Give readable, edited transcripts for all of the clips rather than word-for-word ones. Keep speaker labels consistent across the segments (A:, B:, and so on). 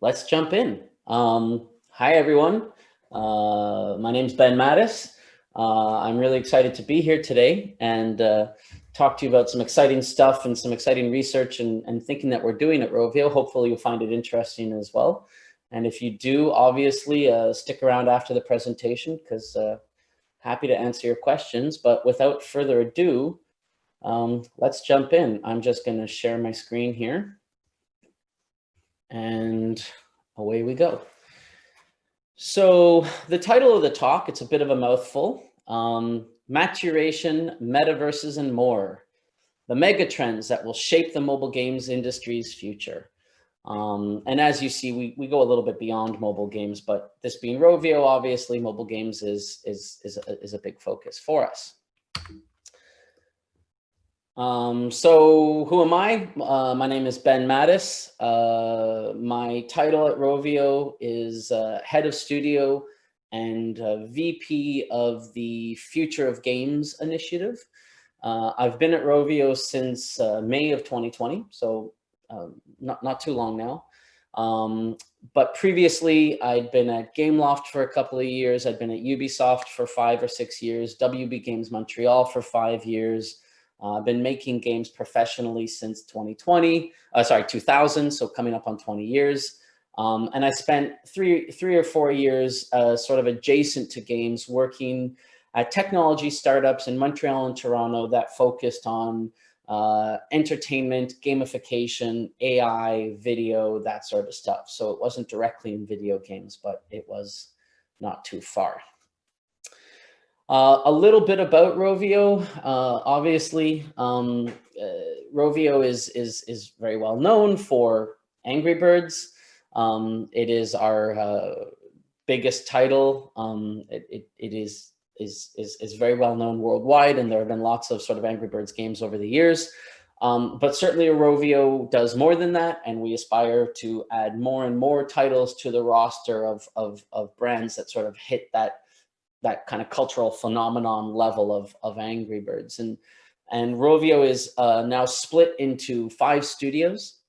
A: let's jump in. Hi, everyone. My name's Ben Mattis. I'm really excited to be here today and talk to you about some exciting stuff and some exciting research and thinking that we're doing at Rovio. Hopefully you'll find it interesting as well. And if you do, obviously, stick around after the presentation because happy to answer your questions. But without further ado, let's jump in. I'm just going to share my screen here. And away we go. So the title of the talk, it's a bit of a mouthful. Maturation, Metaverses, and more. The megatrends that will shape the mobile games industry's future. And as you see, we go a little bit beyond mobile games, but this being Rovio, obviously mobile games is a big focus for us. So who am I? My name is Ben Mattis. My title at Rovio is Head of Studio and VP of the Future of Games initiative. I've been at Rovio since May of 2020, so not too long now. But previously, I'd been at Gameloft for a couple of years. I'd been at Ubisoft for 5 or 6 years, WB Games Montreal for 5 years. I've been making games professionally since 2000, so coming up on 20 years. And I spent three or 4 years sort of adjacent to games, working at technology startups in Montreal and Toronto that focused on entertainment, gamification, AI, video, that sort of stuff. So it wasn't directly in video games, but it was not too far. A little bit about Rovio. Obviously, Rovio is very well known for Angry Birds. It is our biggest title. It is very well known worldwide, and there have been lots of sort of Angry Birds games over the years. But certainly Rovio does more than that, and we aspire to add more and more titles to the roster of brands that sort of hit that kind of cultural phenomenon level of Angry Birds. And Rovio is now split into 5 studios,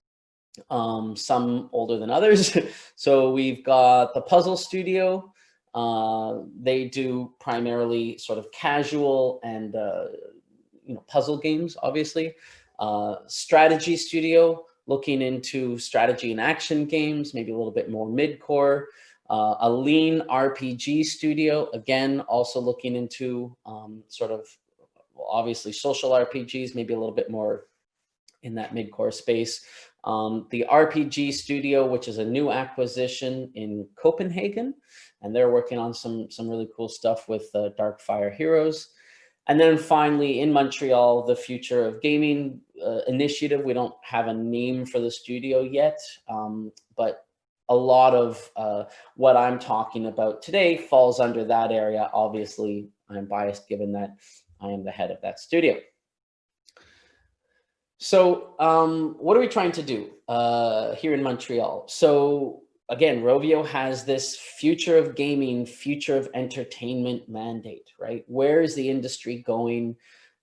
A: some older than others. So we've got the Puzzle Studio. They do primarily sort of casual and puzzle games, obviously. Strategy Studio, looking into strategy and action games, maybe a little bit more mid-core. A lean RPG studio, again, also looking into sort of, obviously social RPGs, maybe a little bit more in that mid-core space. The RPG studio, which is a new acquisition in Copenhagen, and they're working on some really cool stuff with Dark Fire Heroes. And then finally, in Montreal, the Future of Gaming initiative. We don't have a name for the studio yet, but a lot of what I'm talking about today falls under that area. Obviously, I'm biased given that I am the head of that studio. So what are we trying to do here in Montreal? So again, Rovio has this future of gaming, future of entertainment mandate, right? Where is the industry going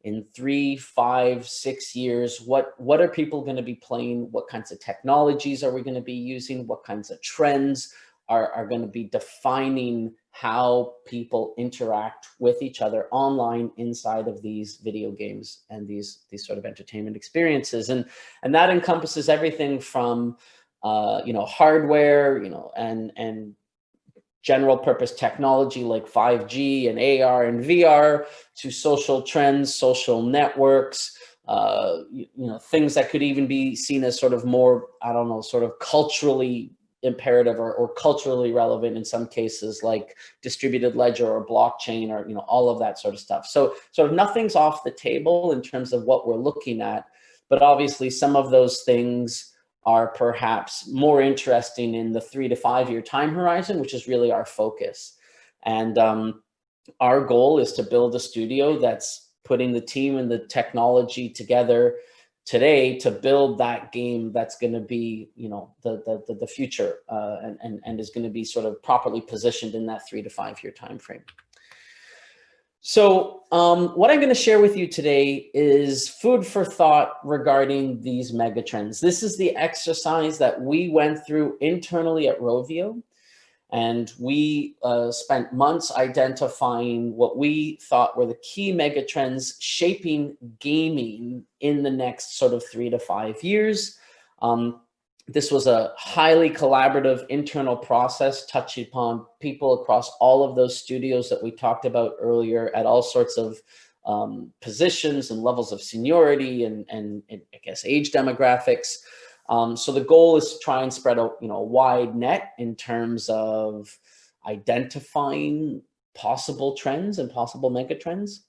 A: in 3, 5, 6 years? What are people going to be playing? What kinds of technologies are we going to be using? What kinds of trends are going to be defining how people interact with each other online inside of these video games and these sort of entertainment experiences? And that encompasses everything from hardware, and general purpose technology like 5G and AR and VR, to social trends, social networks, things that could even be seen as sort of more, I don't know, sort of culturally imperative or culturally relevant in some cases, like distributed ledger or blockchain, or all of that sort of stuff. So sort of nothing's off the table in terms of what we're looking at, but obviously some of those things are perhaps more interesting in the 3 to 5 year time horizon, which is really our focus. And our goal is to build a studio that's putting the team and the technology together today to build that game that's going to be, the future, and is going to be sort of properly positioned in that 3 to 5 year time frame. So what I'm going to share with you today is food for thought regarding these megatrends. This is the exercise that we went through internally at Rovio. And we spent months identifying what we thought were the key megatrends shaping gaming in the next sort of 3 to 5 years. This was a highly collaborative internal process touching upon people across all of those studios that we talked about earlier at all sorts of positions and levels of seniority and I guess age demographics. So the goal is to try and spread a wide net in terms of identifying possible trends and possible megatrends.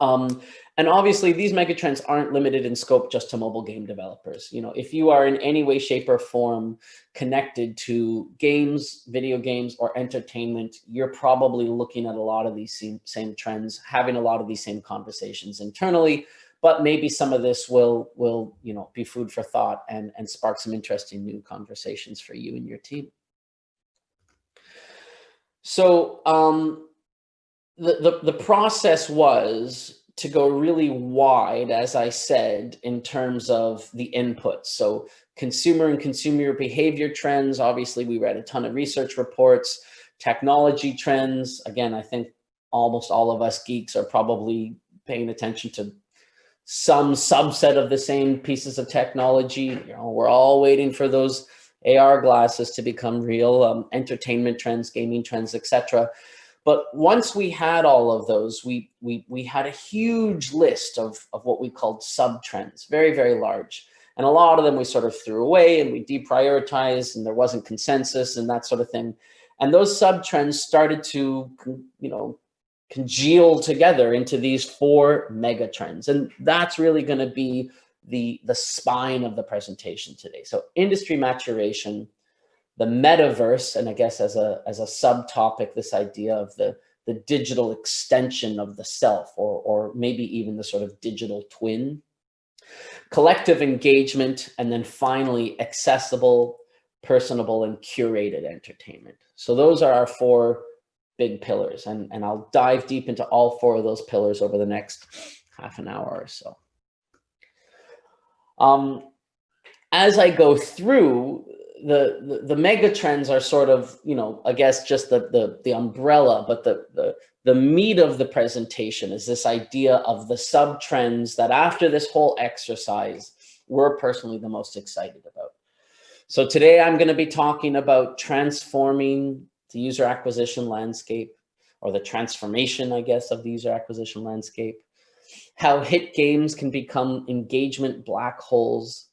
A: And obviously, these megatrends aren't limited in scope just to mobile game developers. If you are in any way, shape, or form connected to games, video games, or entertainment, you're probably looking at a lot of these same trends, having a lot of these same conversations internally. But maybe some of this will be food for thought and spark some interesting new conversations for you and your team. So the process was to go really wide, as I said, in terms of the inputs. So consumer and consumer behavior trends. Obviously, we read a ton of research reports. Technology trends. Again, I think almost all of us geeks are probably paying attention to some subset of the same pieces of technology. We're all waiting for those AR glasses to become real. Entertainment trends, gaming trends, etc. But once we had all of those, we had a huge list of what we called sub-trends, very, very large. And a lot of them we sort of threw away and we deprioritized and there wasn't consensus and that sort of thing. And those sub-trends started to, congeal together into these 4 mega trends. And that's really going to be the spine of the presentation today. So industry maturation, the metaverse, and I guess as a subtopic, this idea of the digital extension of the self, or maybe even the sort of digital twin, collective engagement, and then finally accessible, personable, and curated entertainment. So those are our 4 big pillars, and I'll dive deep into all 4 of those pillars over the next half an hour or so. As I go through, the mega trends are sort of, I guess just the umbrella, but the meat of the presentation is this idea of the sub trends that after this whole exercise, we're personally the most excited about. So today I'm going to be talking about transforming the user acquisition landscape, or the transformation, I guess, of the user acquisition landscape, how hit games can become engagement black holes,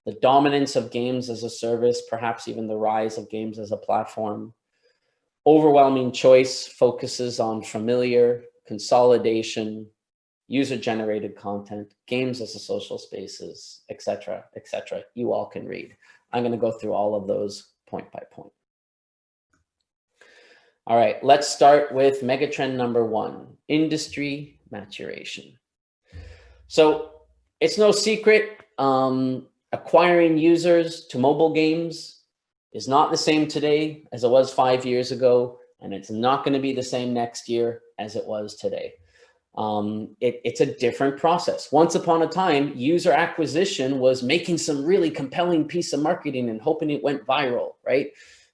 A: the dominance of games as a service, perhaps even the rise of games as a platform. Overwhelming choice focuses on familiar, consolidation, user-generated content, games as a social spaces, etc., etc. You all can read. I'm going to go through all of those point by point. All right, let's start with megatrend number 1, industry maturation. So it's no secret, acquiring users to mobile games is not the same today as it was 5 years ago, and it's not going to be the same next year as it was today. It's a different process. Once upon a time, user acquisition was making some really compelling piece of marketing and hoping it went viral, right?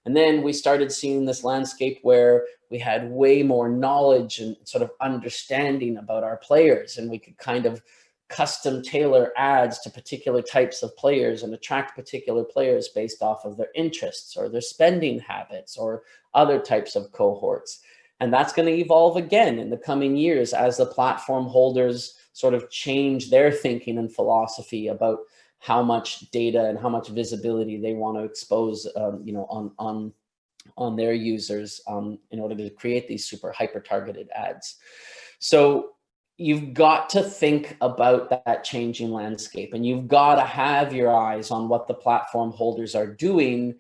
A: And then we started seeing this landscape where we had way more knowledge and sort of understanding about our players, and we could kind of custom tailor ads to particular types of players and attract particular players based off of their interests or their spending habits or other types of cohorts. And that's going to evolve again in the coming years as the platform holders sort of change their thinking and philosophy about how much data and how much visibility they want to expose, on their users in order to create these super hyper-targeted ads. So you've got to think about that changing landscape, and you've got to have your eyes on what the platform holders are doing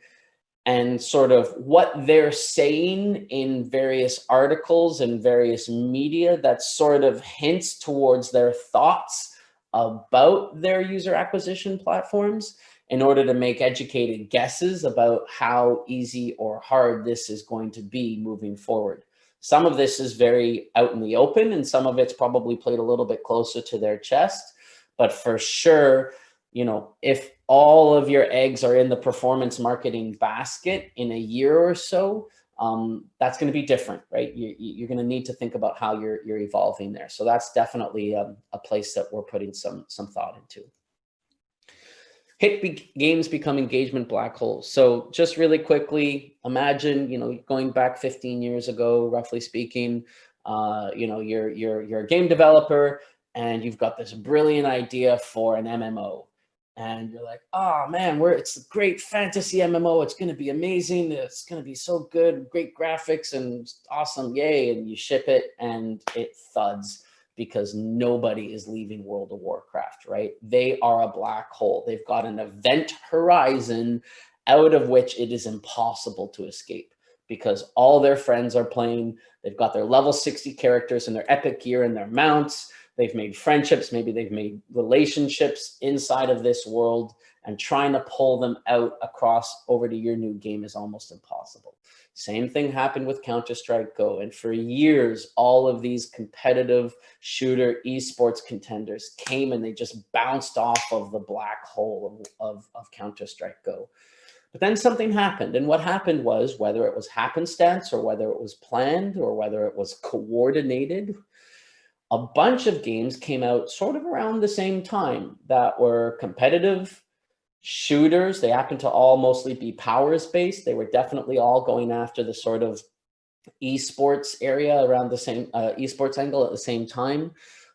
A: and sort of what they're saying in various articles and various media that sort of hints towards their thoughts about their user acquisition platforms in order to make educated guesses about how easy or hard this is going to be moving forward. Some of this is very out in the open, and some of it's probably played a little bit closer to their chest. But for sure, you know, if all of your eggs are in the performance marketing basket in a year or so, that's going to be different, right? You're going to need to think about how you're evolving there. So that's definitely a place that we're putting some thought into. Games become engagement black holes. So just really quickly, imagine, you know, going back 15 years ago, roughly speaking, you know, you're a game developer and you've got this brilliant idea for an MMO. And you're like, oh man, it's a great fantasy MMO. It's going to be amazing. It's going to be so good, great graphics and awesome. Yay. And you ship it and it thuds because nobody is leaving World of Warcraft, right? They are a black hole. They've got an event horizon out of which it is impossible to escape because all their friends are playing. They've got their level 60 characters and their epic gear and their mounts. They've made friendships, maybe they've made relationships inside of this world, and trying to pull them out across over to your new game is almost impossible. Same thing happened with Counter-Strike Go. And for years, all of these competitive shooter esports contenders came and they just bounced off of the black hole of Counter-Strike Go. But then something happened. And what happened was, whether it was happenstance or whether it was planned or whether it was coordinated, a bunch of games came out sort of around the same time that were competitive shooters. They happened to all mostly be powers based. They were definitely all going after the sort of esports area around the same esports angle at the same time.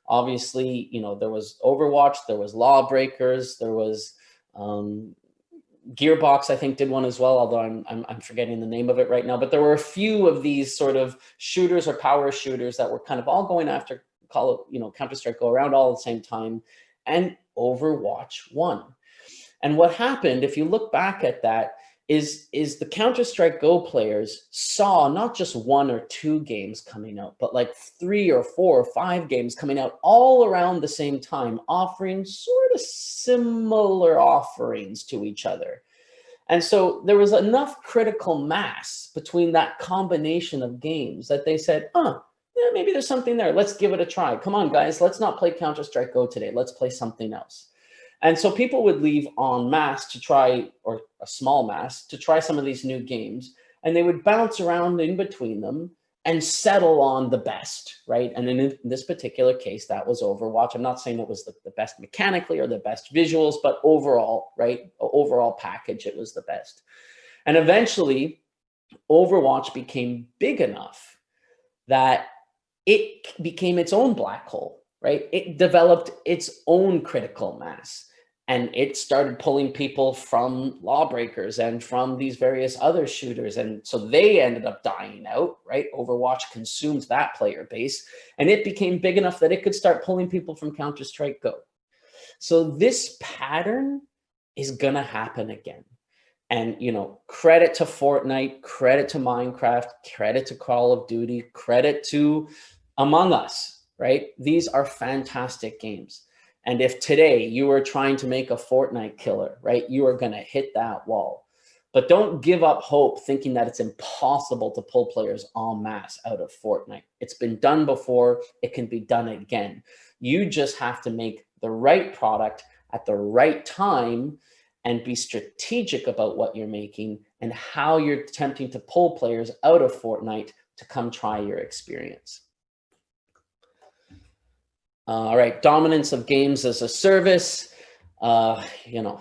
A: Obviously, you know, there was Overwatch, there was Lawbreakers, there was Gearbox, I think, did one as well, although I'm forgetting the name of it right now. But there were a few of these sort of shooters or power shooters that were kind of all going after Counter-Strike Go around all at the same time, and Overwatch won. And what happened, if you look back at that, is the Counter-Strike Go players saw not just 1 or 2 games coming out, but like 3 or 4 or 5 games coming out all around the same time, offering sort of similar offerings to each other. And so there was enough critical mass between that combination of games that they said, yeah, maybe there's something there. Let's give it a try. Come on, guys, let's not play Counter-Strike Go today. Let's play something else. And so people would leave en masse to try, or a small mass, to try some of these new games. And they would bounce around in between them and settle on the best, right? And in this particular case, that was Overwatch. I'm not saying it was the best mechanically or the best visuals, but overall, right? Overall package, it was the best. And eventually, Overwatch became big enough that it became its own black hole, right? It developed its own critical mass. And it started pulling people from Lawbreakers and from these various other shooters. And so they ended up dying out, right? Overwatch consumed that player base. And it became big enough that it could start pulling people from Counter-Strike Go. So this pattern is going to happen again. And, you know, credit to Fortnite, credit to Minecraft, credit to Call of Duty, credit to Among Us, right? These are fantastic games. And if today you were trying to make a Fortnite killer, right, you are going to hit that wall. But don't give up hope thinking that it's impossible to pull players en masse out of Fortnite. It's been done before. It can be done again. You just have to make the right product at the right time and be strategic about what you're making and how you're attempting to pull players out of Fortnite to come try your experience. All right, dominance of games as a service. You know,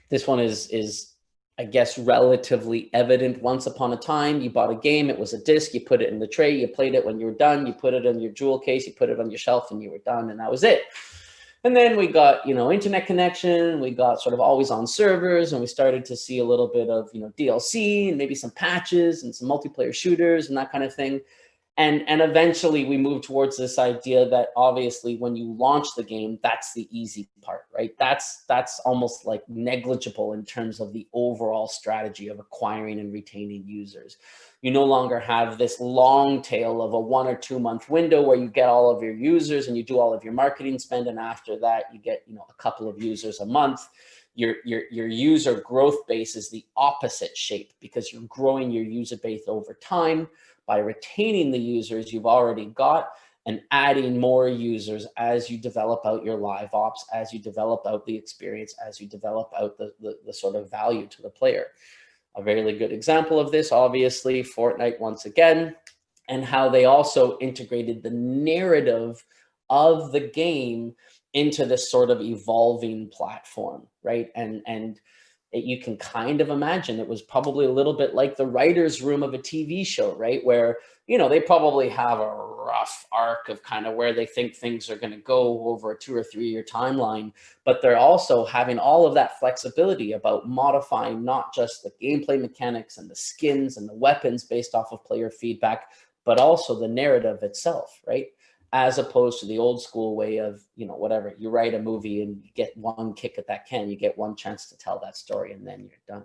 A: this one is, I guess, relatively evident. Once upon a time, you bought a game, it was a disc, you put it in the tray, you played it when you were done, you put it in your jewel case, you put it on your shelf, and you were done, and that was it. And then we got, you know, internet connection, we got sort of always on servers, and we started to see a little bit of, you know, DLC and maybe some patches and some multiplayer shooters and that kind of thing. And eventually we move towards this idea that obviously when you launch the game, that's the easy part, right? That's almost like negligible in terms of the overall strategy of acquiring and retaining users. You no longer have this long tail of a 1 or 2 month window where you get all of your users and you do all of your marketing spend. And after that, you get, you know, a couple of users a month. Your user growth base is the opposite shape because you're growing your user base over time. by retaining the users you've already got and adding more users as you develop out your live ops, as you develop out the experience, as you develop out the sort of value to the player. A very good example of this, obviously, Fortnite once again, and how they also integrated the narrative of the game into this sort of evolving platform, right? And you can kind of imagine it was probably a little bit like the writer's room of a TV show, right? Where, you know, they probably have a rough arc of kind of where they think things are going to go over a 2 or 3 year timeline, but they're also having all of that flexibility about modifying not just the gameplay mechanics and the skins and the weapons based off of player feedback, but also the narrative itself, right? As opposed to the old school way of, you know, whatever, you write a movie and you get one kick at that can, you get one chance to tell that story and then you're done.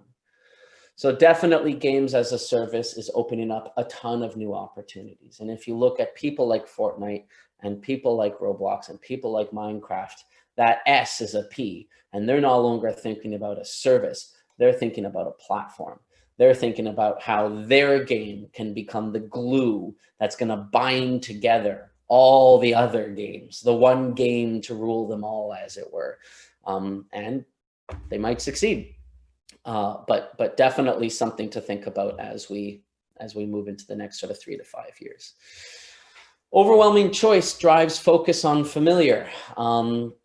A: So definitely games as a service is opening up a ton of new opportunities. And if you look at people like Fortnite and people like Roblox and people like Minecraft, that S is a P, and they're no longer thinking about a service. They're thinking about a platform. They're thinking about how their game can become the glue that's going to bind together all the other games, the one game to rule them all, as it were. And they might succeed. But definitely something to think about as we move into the next sort of 3 to 5 years. Overwhelming choice drives focus on familiar.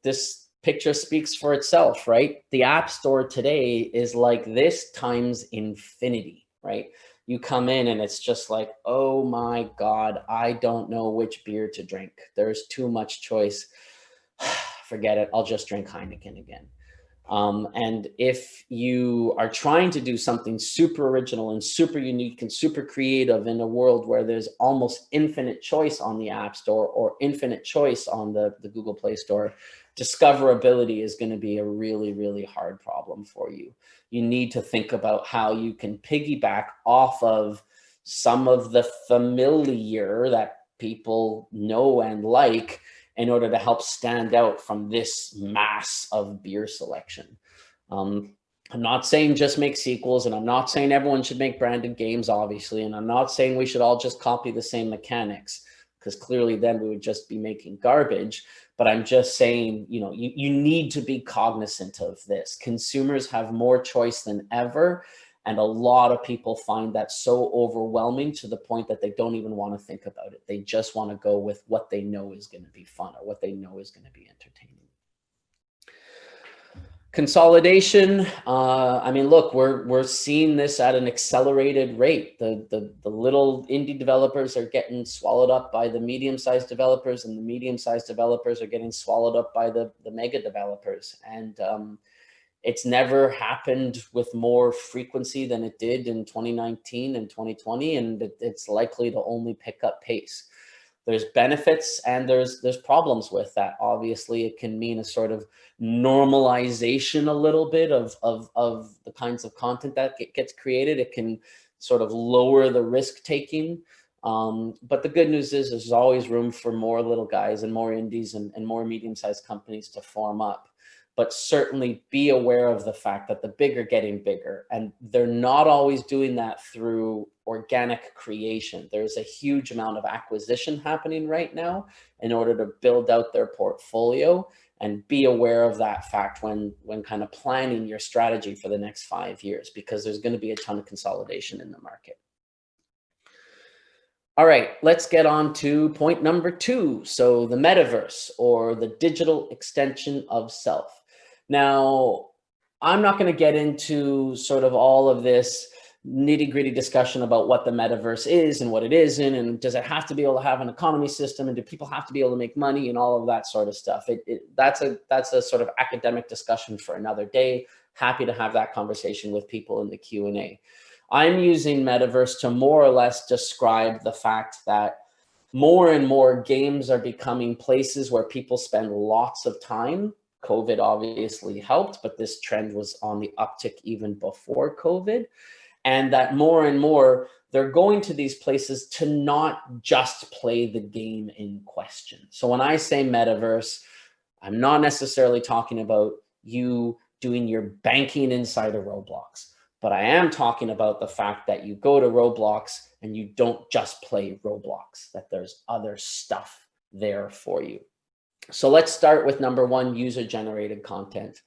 A: This picture speaks for itself, right? The App Store today is like this times infinity, right? You come in and it's just like, oh my God, I don't know which beer to drink. There's too much choice. Forget it. I'll just drink Heineken again. And if you are trying to do something super original and super unique and super creative in a world where there's almost infinite choice on the App Store or infinite choice on the Google Play Store, discoverability is going to be a really hard problem for you. You need to think about how you can piggyback off of some of the familiar that people know and like in order to help stand out from this mass of beer selection. I'm not saying just make sequels, and I'm not saying everyone should make branded games, obviously, and I'm not saying we should all just copy the same mechanics, because clearly then we would just be making garbage. But I'm just saying, you know, you need to be cognizant of this. Consumers have more choice than ever. And a lot of people find that so overwhelming to the point that they don't even want to think about it. They just want to go with what they know is going to be fun or what they know is going to be entertaining. Consolidation. I mean, look, we're seeing this at an accelerated rate. The little indie developers are getting swallowed up by the medium-sized developers, and the medium-sized developers are getting swallowed up by the mega developers. And it's never happened with more frequency than it did in 2019 and 2020, and it's likely to only pick up pace. There's benefits and there's problems with that. Obviously, it can mean a sort of normalization a little bit of the kinds of content that gets created. It can sort of lower the risk taking. But the good news is there's always room for more little guys and more indies and more medium-sized companies to form up. But certainly be aware of the fact that the big are getting bigger, and they're not always doing that through organic creation. There's a huge amount of acquisition happening right now in order to build out their portfolio, and be aware of that fact when kind of planning your strategy for the next 5 years, because there's going to be a ton of consolidation in the market. All right, let's get on to point number 2. So the metaverse, or the digital extension of self. Now, I'm not going to get into sort of all of this nitty-gritty discussion about what the metaverse is and what it isn't, and does it have to be able to have an economy system, and do people have to be able to make money, and all of that sort of stuff. That's a sort of academic discussion for another day. Happy to have that conversation with people in the Q&A. I'm using metaverse to more or less describe the fact that more and more games are becoming places where people spend lots of time. COVID obviously helped, but this trend was on the uptick even before COVID. And that more and more, they're going to these places to not just play the game in question. So when I say metaverse, I'm not necessarily talking about you doing your banking inside of Roblox, but I am talking about the fact that you go to Roblox and you don't just play Roblox, that there's other stuff there for you. So let's start with number one, user-generated content.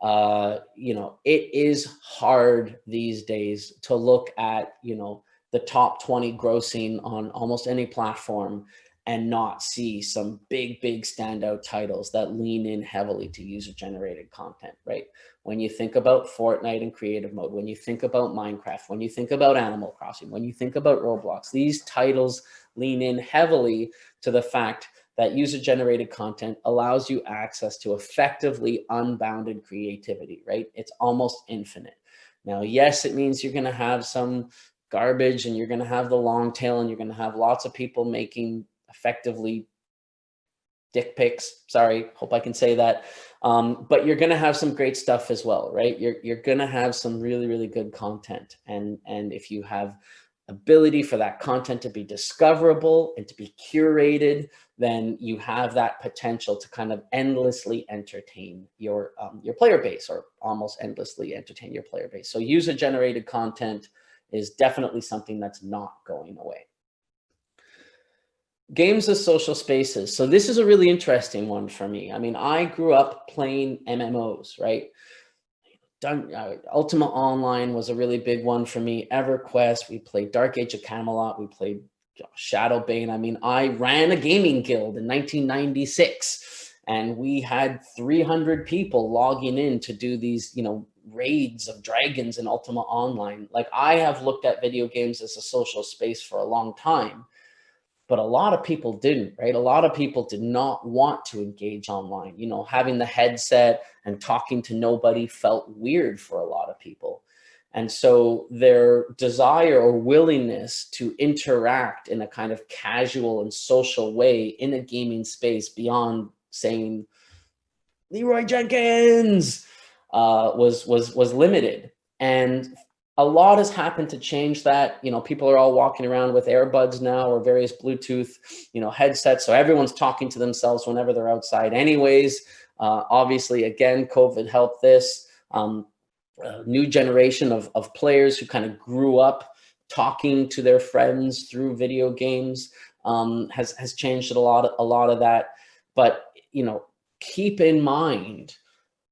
A: You know, it is hard these days to look at, you know, the top 20 grossing on almost any platform and not see some big standout titles that lean in heavily to user-generated content, right? When you think about Fortnite and creative mode, when you think about Minecraft, when you think about Animal Crossing, when you think about Roblox, these titles lean in heavily to the fact that user-generated content allows you access to effectively unbounded creativity, right? It's almost infinite. Now, yes, it means you're going to have some garbage and you're going to have the long tail and you're going to have lots of people making effectively dick pics. Sorry, hope I can say that. But you're going to have some great stuff as well, right? You're going to have some really good content. And if you have ability for that content to be discoverable and to be curated, then you have that potential to kind of endlessly entertain your player base, or almost endlessly entertain your player base. So user-generated content is definitely something that's not going away. Games as social spaces. So this is a really interesting one for me. I mean, I grew up playing MMOs, right? Ultima Online was a really big one for me. EverQuest, we played Dark Age of Camelot, we played Shadowbane. I mean, I ran a gaming guild in 1996, and we had 300 people logging in to do these, you know, raids of dragons in Ultima Online. Like, I have looked at video games as a social space for a long time, but a lot of people didn't, right? A lot of people did not want to engage online. You know, having the headset and talking to nobody felt weird for a lot of people. And so their desire or willingness to interact in a kind of casual and social way in a gaming space beyond saying, Leroy Jenkins, was limited. And a lot has happened to change that. You know, people are all walking around with earbuds now, or various Bluetooth, you know, headsets. So everyone's talking to themselves whenever they're outside anyways. Obviously, again, COVID helped this. New generation of players who kind of grew up talking to their friends through video games has changed a lot of that. But, you know, keep in mind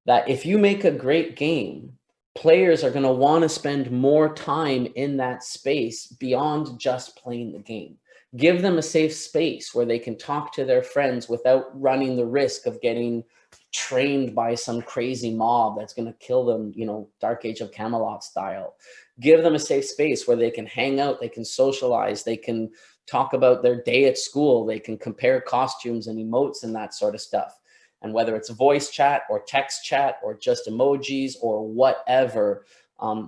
A: that if you make a great game, players are going to want to spend more time in that space beyond just playing the game. Give them a safe space where they can talk to their friends without running the risk of getting trained by some crazy mob that's going to kill them, you know, Dark Age of Camelot style. Give them a safe space where they can hang out, they can socialize, they can talk about their day at school, they can compare costumes and emotes and that sort of stuff. And whether it's voice chat or text chat or just emojis or whatever,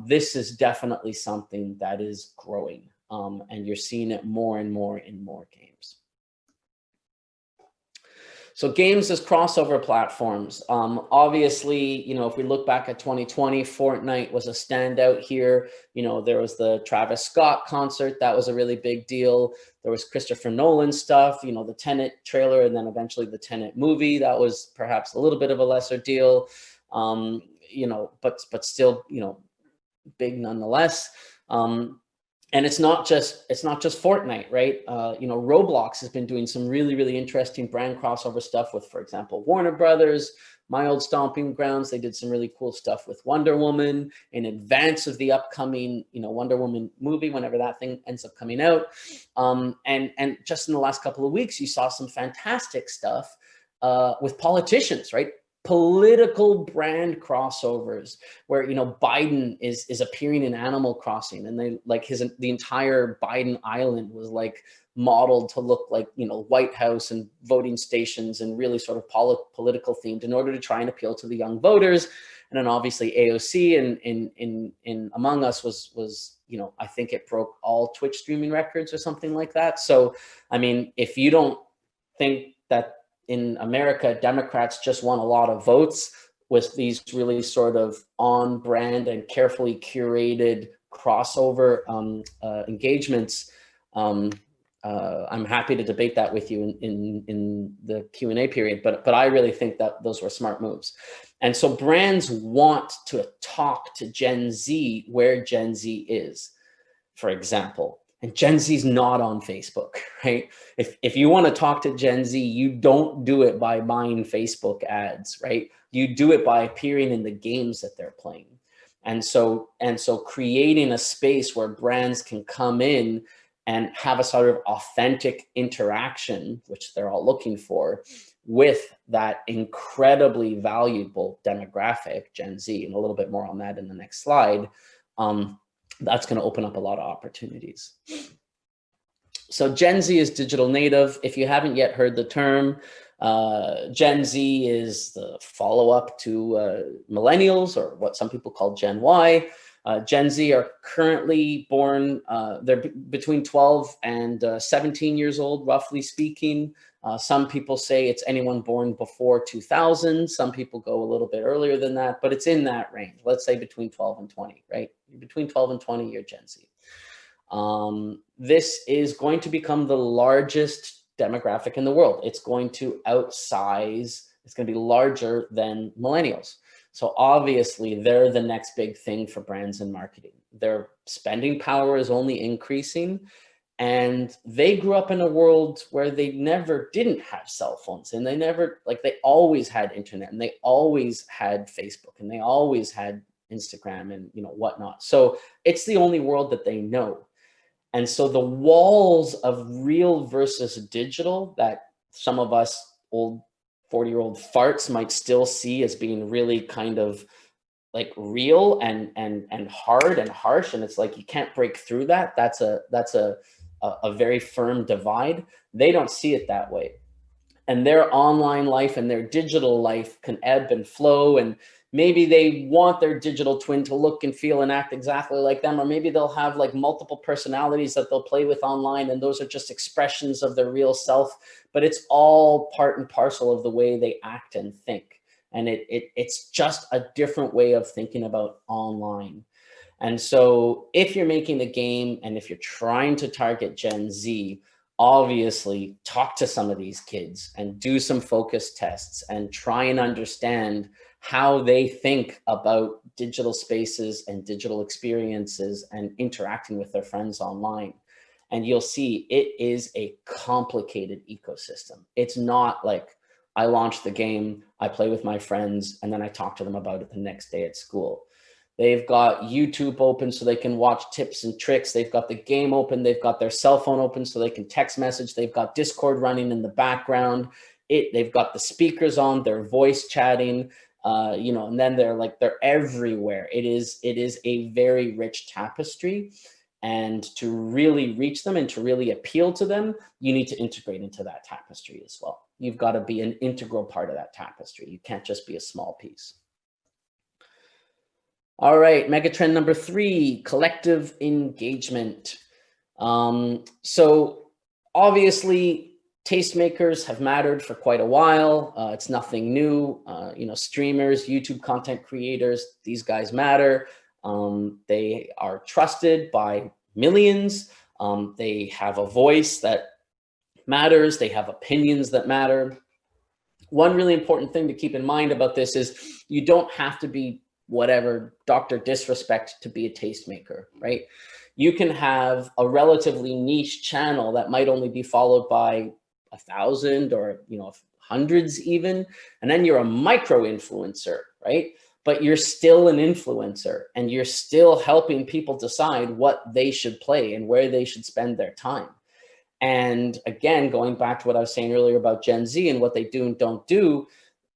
A: this is definitely something that is growing. And you're seeing it more and more in more games. So games as crossover platforms. Obviously, you know, if we look back at 2020, Fortnite was a standout here. You know, there was the Travis Scott concert. That was a really big deal. There was Christopher Nolan stuff, you know, the Tenet trailer, and then eventually the Tenet movie. That was perhaps a little bit of a lesser deal, you know, but still, you know, big nonetheless. And it's not just Fortnite, right? You know, Roblox has been doing some really interesting brand crossover stuff with, for example, Warner Brothers, my old stomping grounds. They did some really cool stuff with Wonder Woman in advance of the upcoming, you know, Wonder Woman movie, whenever that thing ends up coming out. And just in the last couple of weeks, you saw some fantastic stuff with politicians, right? Political brand crossovers where, you know, Biden is appearing in Animal Crossing, and they like the entire Biden Island was like modeled to look like, you know, White House and voting stations and really sort of political themed in order to try and appeal to the young voters. And then obviously AOC in Among Us was, you know, I think it broke all Twitch streaming records or something like that. So, I mean, if you don't think that in America, Democrats just won a lot of votes with these really sort of on brand and carefully curated crossover engagements, I'm happy to debate that with you in the Q&A period, but I really think that those were smart moves. And so brands want to talk to Gen Z where Gen Z is, for example. And Gen Z is not on Facebook, right? If you want to talk to Gen Z, you don't do it by buying Facebook ads, right? You do it by appearing in the games that they're playing. And so creating a space where brands can come in and have a sort of authentic interaction, which they're all looking for, with that incredibly valuable demographic, Gen Z, and a little bit more on that in the next slide, that's going to open up a lot of opportunities. So Gen Z is digital native. If you haven't yet heard the term, Gen Z is the follow-up to millennials, or what some people call Gen Y. Gen Z are currently born, they're between 12 and 17 years old, roughly speaking. Some people say it's anyone born before 2000. Some people go a little bit earlier than that, but it's in that range. Let's say between 12 and 20, right? Between 12 and 20, you're Gen Z. This is going to become the largest demographic in the world. It's going to outsize, it's going to be larger than millennials. So obviously they're the next big thing for brands and marketing. Their spending power is only increasing, and they grew up in a world where they didn't have cell phones, and they always had internet, and they always had Facebook, and they always had Instagram and whatnot. So it's the only world that they know. And so the walls of real versus digital that some of us old 40-year-old farts might still see as being really kind of like real and hard and harsh, and it's like you can't break through that. That's a very firm divide. They don't see it that way. And their online life and their digital life can ebb and flow, and maybe they want their digital twin to look and feel and act exactly like them, or maybe they'll have like multiple personalities that they'll play with online, and those are just expressions of their real self, but it's all part and parcel of the way they act and think. And it's just a different way of thinking about online. And so if you're making a game and if you're trying to target Gen Z, obviously talk to some of these kids and do some focus tests and try and understand how they think about digital spaces and digital experiences and interacting with their friends online. And you'll see it is a complicated ecosystem. It's not like I launch the game, I play with my friends, and then I talk to them about it the next day at school. They've got YouTube open so they can watch tips and tricks. They've got the game open. They've got their cell phone open so they can text message. They've got Discord running in the background. They've got the speakers on, they're voice chatting, and then they're everywhere. It is a very rich tapestry. And to really reach them and to really appeal to them, you need to integrate into that tapestry as well. You've got to be an integral part of that tapestry. You can't just be a small piece. All right, megatrend number 3, collective engagement. So obviously, tastemakers have mattered for quite a while. It's nothing new. Streamers, YouTube content creators, these guys matter. They are trusted by millions. They have a voice that matters. They have opinions that matter. One really important thing to keep in mind about this is you don't have to be whatever Dr. Disrespect to be a tastemaker, right? You can have a relatively niche channel that might only be followed by 1,000 or hundreds even, and then you're a micro influencer, right? But you're still an influencer, and you're still helping people decide what they should play and where they should spend their time. And again, going back to what I was saying earlier about Gen Z and what they do and don't do,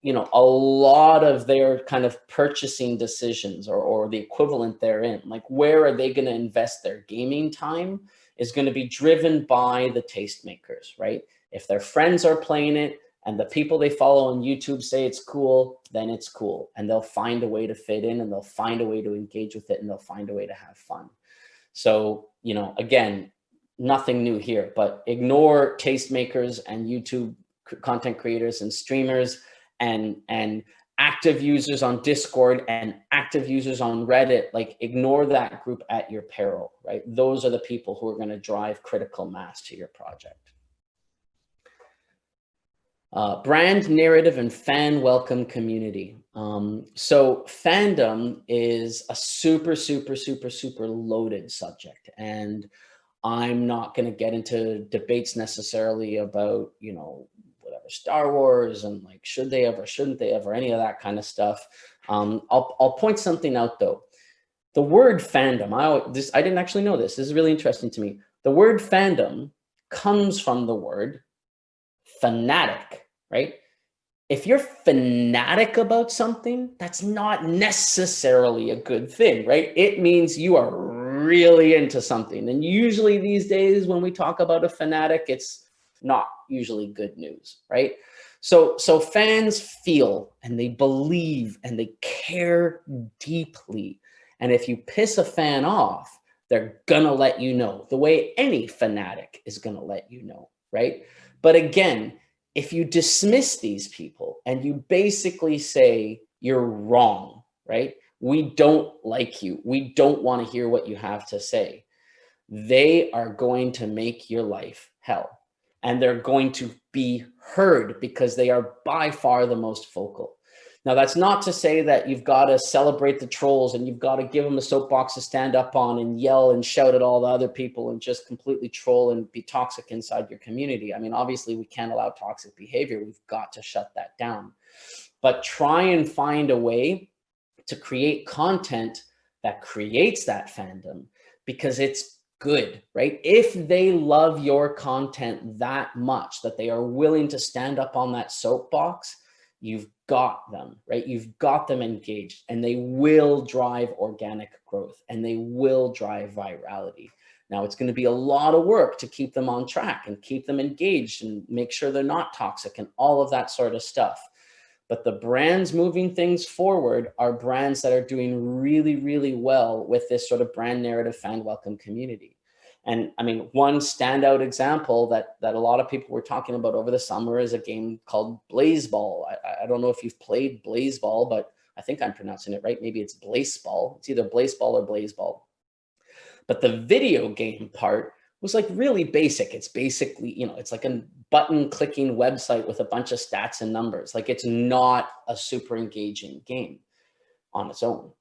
A: a lot of their kind of purchasing decisions or the equivalent therein, like where are they going to invest their gaming time, is going to be driven by the tastemakers, right? If their friends are playing it and the people they follow on YouTube say it's cool, then it's cool. And they'll find a way to fit in, and they'll find a way to engage with it, and they'll find a way to have fun. So, again, nothing new here, but ignore tastemakers and YouTube content creators and streamers and active users on Discord and active users on Reddit. Like, ignore that group at your peril, right? Those are the people who are going to drive critical mass to your project. Brand narrative and fan welcome community. So fandom is a super, super, super, super loaded subject. And I'm not going to get into debates necessarily about, you know, whatever Star Wars and like, should they ever, shouldn't they ever, any of that kind of stuff. I'll point something out though. The word fandom, I didn't actually know this. This is really interesting to me. The word fandom comes from the word fanatic, right? If you're fanatic about something, that's not necessarily a good thing, right? It means you are really into something. And usually these days when we talk about a fanatic, it's not usually good news, right? So fans feel and they believe and they care deeply. And if you piss a fan off, they're gonna let you know the way any fanatic is gonna let you know, right? But again, if you dismiss these people and you basically say you're wrong, right? We don't like you. We don't want to hear what you have to say. They are going to make your life hell. And they're going to be heard because they are by far the most vocal. Now, that's not to say that you've got to celebrate the trolls and you've got to give them a soapbox to stand up on and yell and shout at all the other people and just completely troll and be toxic inside your community. I mean, obviously, we can't allow toxic behavior. We've got to shut that down. But try and find a way to create content that creates that fandom because it's good, right? If they love your content that much that they are willing to stand up on that soapbox, you've got them, right? You've got them engaged and they will drive organic growth and they will drive virality. Now it's going to be a lot of work to keep them on track and keep them engaged and make sure they're not toxic and all of that sort of stuff. But the brands moving things forward are brands that are doing really, really well with this sort of brand narrative fan welcome community. And I mean, one standout example that a lot of people were talking about over the summer is a game called Blazeball. I don't know if you've played Blazeball, but I think I'm pronouncing it right. Maybe it's Blazeball. It's either Blazeball or Blazeball. But the video game part was like really basic. It's basically, you know, it's like a button clicking website with a bunch of stats and numbers. Like it's not a super engaging game on its own.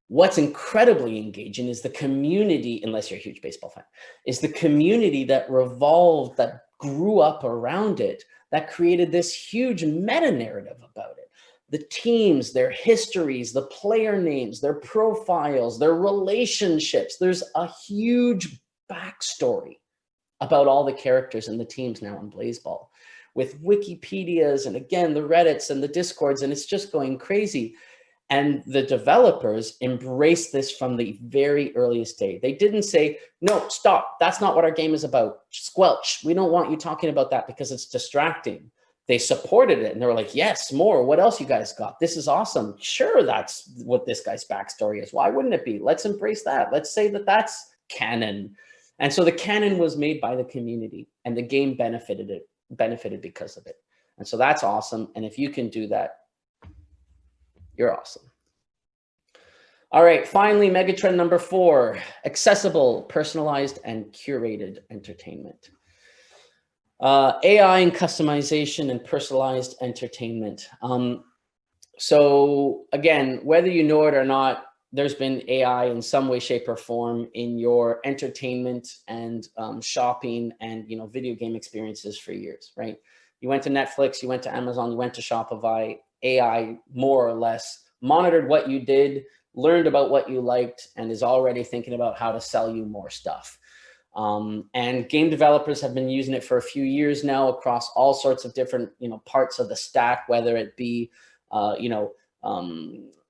A: What's incredibly engaging is the community, unless you're a huge baseball fan, is the community that revolved, that grew up around it, that created this huge meta narrative about it. The teams, their histories, the player names, their profiles, their relationships. There's a huge backstory about all the characters and the teams now in Blazeball with Wikipedias and again, the Reddits and the Discords, and it's just going crazy. And the developers embraced this from the very earliest day. They didn't say, no, stop. That's not what our game is about. Squelch. We don't want you talking about that because it's distracting. They supported it and they were like, yes, more. What else you guys got? This is awesome. Sure, that's what this guy's backstory is. Why wouldn't it be? Let's embrace that. Let's say that that's canon. And so the canon was made by the community and the game benefited because of it. And so that's awesome. And if you can do that, you're awesome. All right, finally, megatrend number 4, accessible, personalized, and curated entertainment. AI and customization and personalized entertainment. So again, whether you know it or not, there's been AI in some way, shape, or form in your entertainment and shopping and video game experiences for years, right? You went to Netflix, you went to Amazon, you went to Shopify. AI more or less monitored what you did, learned about what you liked, and is already thinking about how to sell you more stuff. And game developers have been using it for a few years now across all sorts of different parts of the stack, whether it be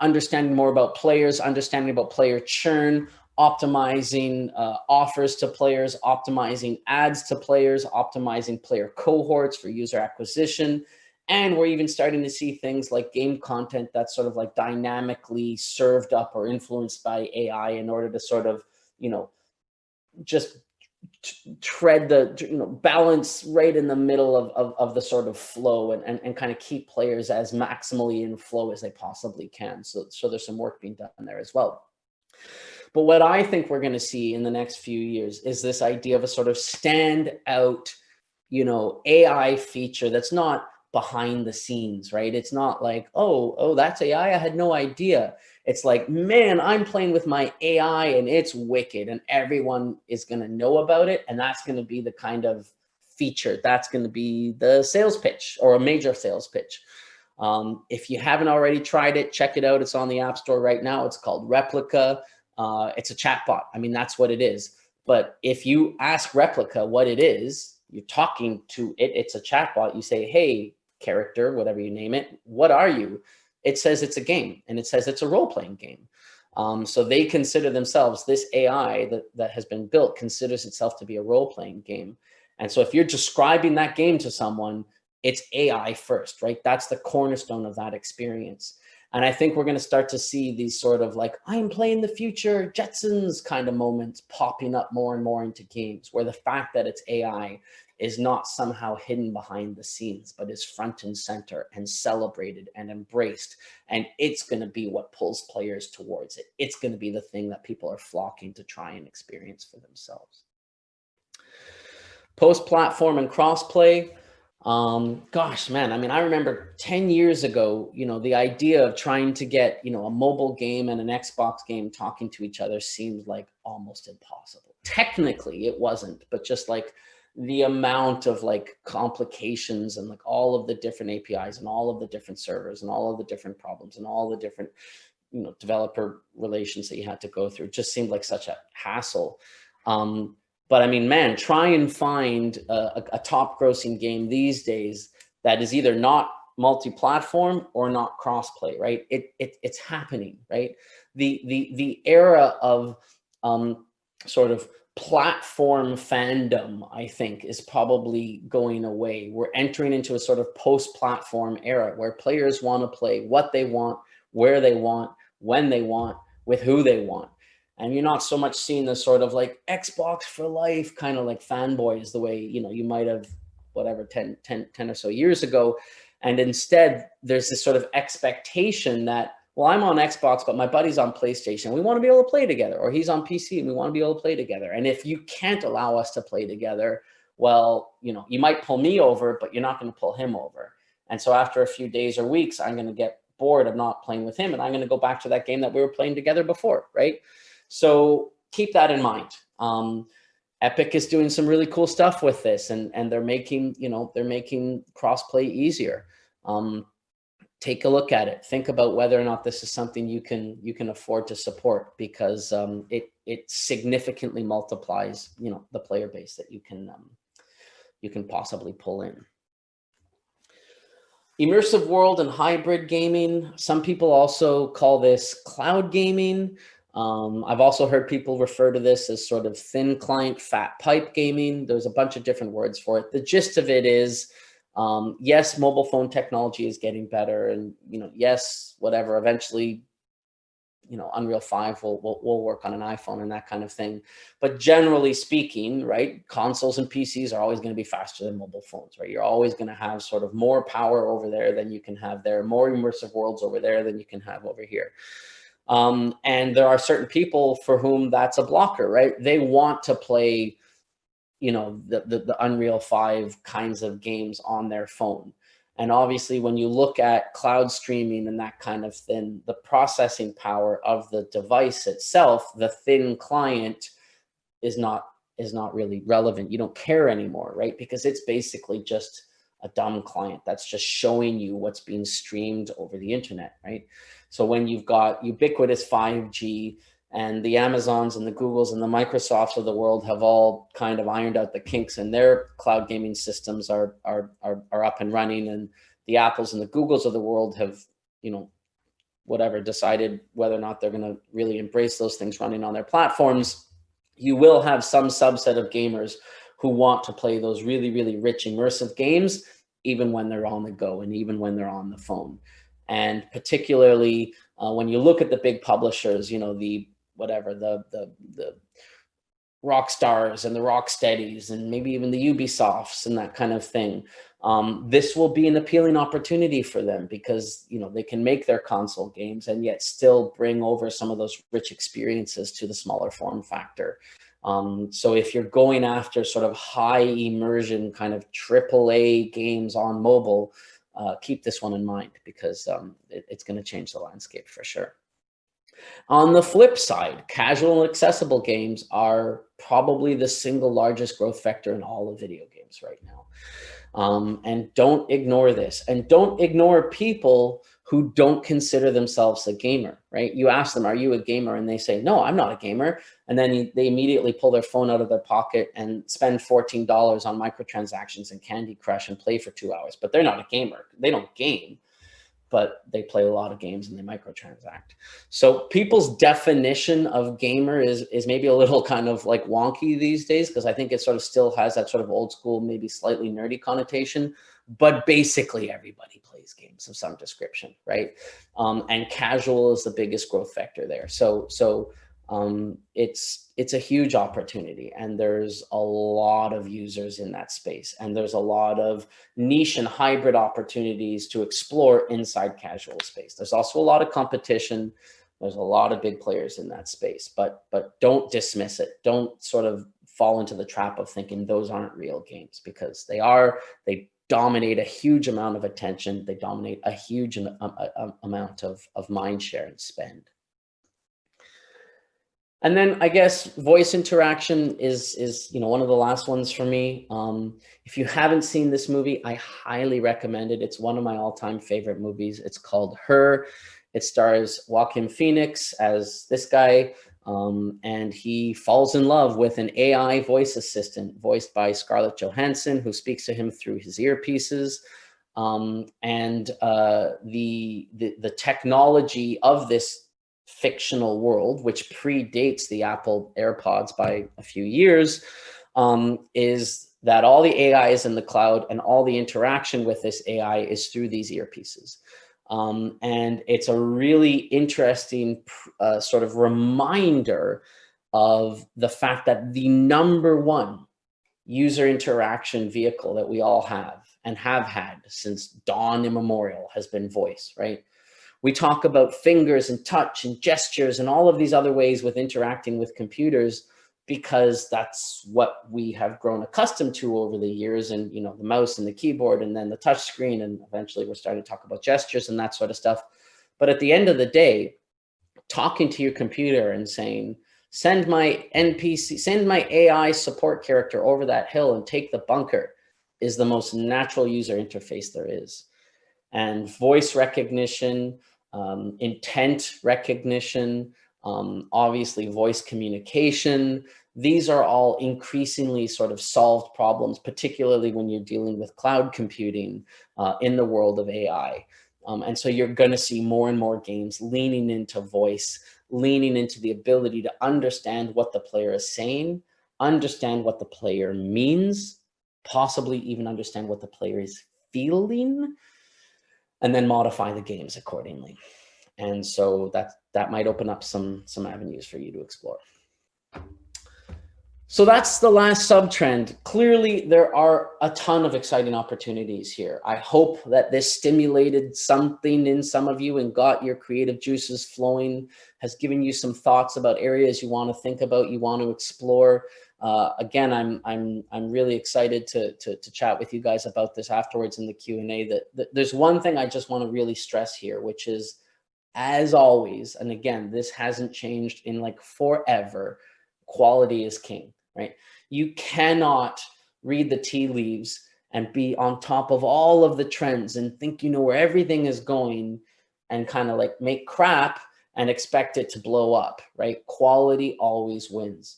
A: understanding more about players, understanding about player churn, optimizing offers to players, optimizing ads to players, optimizing player cohorts for user acquisition. And we're even starting to see things like game content that's sort of like dynamically served up or influenced by AI in order to sort of, just tread the balance right in the middle of the sort of flow and kind of keep players as maximally in flow as they possibly can. So there's some work being done there as well. But what I think we're going to see in the next few years is this idea of a sort of standout, AI feature that's not behind the scenes, right? It's not like, oh, that's AI. I had no idea. It's like, man, I'm playing with my AI and it's wicked and everyone is going to know about it. And that's going to be the kind of feature. That's going to be the sales pitch or a major sales pitch. If you haven't already tried it, check it out. It's on the App Store right now. It's called Replica. It's a chatbot. I mean, that's what it is. But if you ask Replica what it is, you're talking to it. It's a chatbot. You say, hey, character, whatever you name it, what are you? It says it's a game, and it says it's a role-playing game. So they consider themselves, this AI that has been built considers itself to be a role-playing game. And so if you're describing that game to someone, it's AI first, right? That's the cornerstone of that experience. And I think we're going to start to see these sort of like, I'm playing the future Jetsons kind of moments popping up more and more into games, where the fact that it's AI is not somehow hidden behind the scenes, but is front and center and celebrated and embraced. And it's going to be what pulls players towards it. It's going to be the thing that people are flocking to try and experience for themselves. Post-platform and cross-play. Gosh, man, I mean, I remember 10 years ago, the idea of trying to get, a mobile game and an Xbox game talking to each other seemed like almost impossible. Technically, it wasn't, but just like the amount of like complications and like all of the different APIs and all of the different servers and all of the different problems and all the different, developer relations that you had to go through just seemed like such a hassle. But I mean, man, try and find a top grossing game these days that is either not multi-platform or not cross-play, right? It's happening, right? The era of sort of platform fandom, I think, is probably going away. We're entering into a sort of post-platform era where players want to play what they want, where they want, when they want, with who they want. And you're not so much seeing the sort of like Xbox for life kind of like fanboys the way, you might have, whatever, 10 or so years ago. And instead, there's this sort of expectation that, well, I'm on Xbox, but my buddy's on PlayStation. We want to be able to play together. Or he's on PC and we want to be able to play together. And if you can't allow us to play together, well, you might pull me over, but you're not going to pull him over. And so after a few days or weeks, I'm going to get bored of not playing with him. And I'm going to go back to that game that we were playing together before, right? So keep that in mind. Epic is doing some really cool stuff with this, and they're making, they're making crossplay easier. Take a look at it. Think about whether or not this is something you can afford to support, because it significantly multiplies, the player base that you can possibly pull in. Immersive world and hybrid gaming. Some people also call this cloud gaming. I've also heard people refer to this as sort of thin client, fat pipe gaming. There's a bunch of different words for it. The gist of it is, yes, mobile phone technology is getting better, and yes, whatever. Eventually, Unreal 5 will work on an iPhone and that kind of thing. But generally speaking, right, consoles and PCs are always going to be faster than mobile phones, right? You're always going to have sort of more power over there than you can have there, more immersive worlds over there than you can have over here. And there are certain people for whom that's a blocker, right? They want to play, the Unreal 5 kinds of games on their phone. And obviously, when you look at cloud streaming and that kind of thing, the processing power of the device itself, the thin client, is not really relevant. You don't care anymore, right? Because it's basically just a dumb client that's just showing you what's being streamed over the internet, right? So when you've got ubiquitous 5G and the Amazons and the Googles and the Microsofts of the world have all kind of ironed out the kinks, and their cloud gaming systems are up and running, and the Apples and the Googles of the world have, whatever, decided whether or not they're going to really embrace those things running on their platforms, you will have some subset of gamers who want to play those really, really rich, immersive games, even when they're on the go and even when they're on the phone. And particularly when you look at the big publishers, the Rockstars and the Rocksteadies and maybe even the Ubisofts and that kind of thing, this will be an appealing opportunity for them, because they can make their console games and yet still bring over some of those rich experiences to the smaller form factor. So if you're going after sort of high immersion kind of AAA games on mobile, keep this one in mind, because it's going to change the landscape for sure. On the flip side, casual and accessible games are probably the single largest growth vector in all of video games right now. And don't ignore this, and don't ignore people who don't consider themselves a gamer, right? You ask them, are you a gamer? And they say, no, I'm not a gamer. And then they immediately pull their phone out of their pocket and spend $14 on microtransactions and Candy Crush and play for 2 hours, but they're not a gamer. They don't game, but they play a lot of games and they microtransact. So people's definition of gamer is maybe a little kind of like wonky these days, because I think it sort of still has that sort of old school, maybe slightly nerdy connotation, but basically everybody plays games of some description, right? And casual is the biggest growth vector there. So it's a huge opportunity, and there's a lot of users in that space, and there's a lot of niche and hybrid opportunities to explore inside casual space. There's also a lot of competition. There's a lot of big players in that space, but don't dismiss it. Don't sort of fall into the trap of thinking those aren't real games, because they are. They dominate a huge amount of attention. They dominate a huge amount of mind share and spend. And then I guess voice interaction is one of the last ones for me. If you haven't seen this movie, I highly recommend it. It's one of my all-time favorite movies. It's called Her. It stars Joaquin Phoenix as this guy, and he falls in love with an AI voice assistant voiced by Scarlett Johansson, who speaks to him through his earpieces. The technology of this fictional world, which predates the Apple AirPods by a few years, is that all the AI is in the cloud, and all the interaction with this AI is through these earpieces. And it's a really interesting sort of reminder of the fact that the #1 user interaction vehicle that we all have and have had since dawn immemorial has been voice, right? We talk about fingers and touch and gestures and all of these other ways with interacting with computers, because that's what we have grown accustomed to over the years. And, the mouse and the keyboard, and then the touch screen. And eventually we're starting to talk about gestures and that sort of stuff. But at the end of the day, talking to your computer and saying, send my NPC, send my AI support character over that hill and take the bunker, is the most natural user interface there is. And voice recognition, intent recognition, obviously voice communication, these are all increasingly sort of solved problems, particularly when you're dealing with cloud computing in the world of AI. And so you're going to see more and more games leaning into voice, leaning into the ability to understand what the player is saying, understand what the player means, possibly even understand what the player is feeling, and then modify the games accordingly. And so that might open up some avenues for you to explore. So that's the last sub-trend. Clearly, there are a ton of exciting opportunities here. I hope that this stimulated something in some of you and got your creative juices flowing, has given you some thoughts about areas you want to think about, you want to explore. Again, I'm really excited to chat with you guys about this afterwards in the Q&A. That there's one thing I just want to really stress here, which is, as always, and again, this hasn't changed in like forever, quality is king, right? You cannot read the tea leaves and be on top of all of the trends and think you know where everything is going and kind of like make crap and expect it to blow up, right? Quality always wins.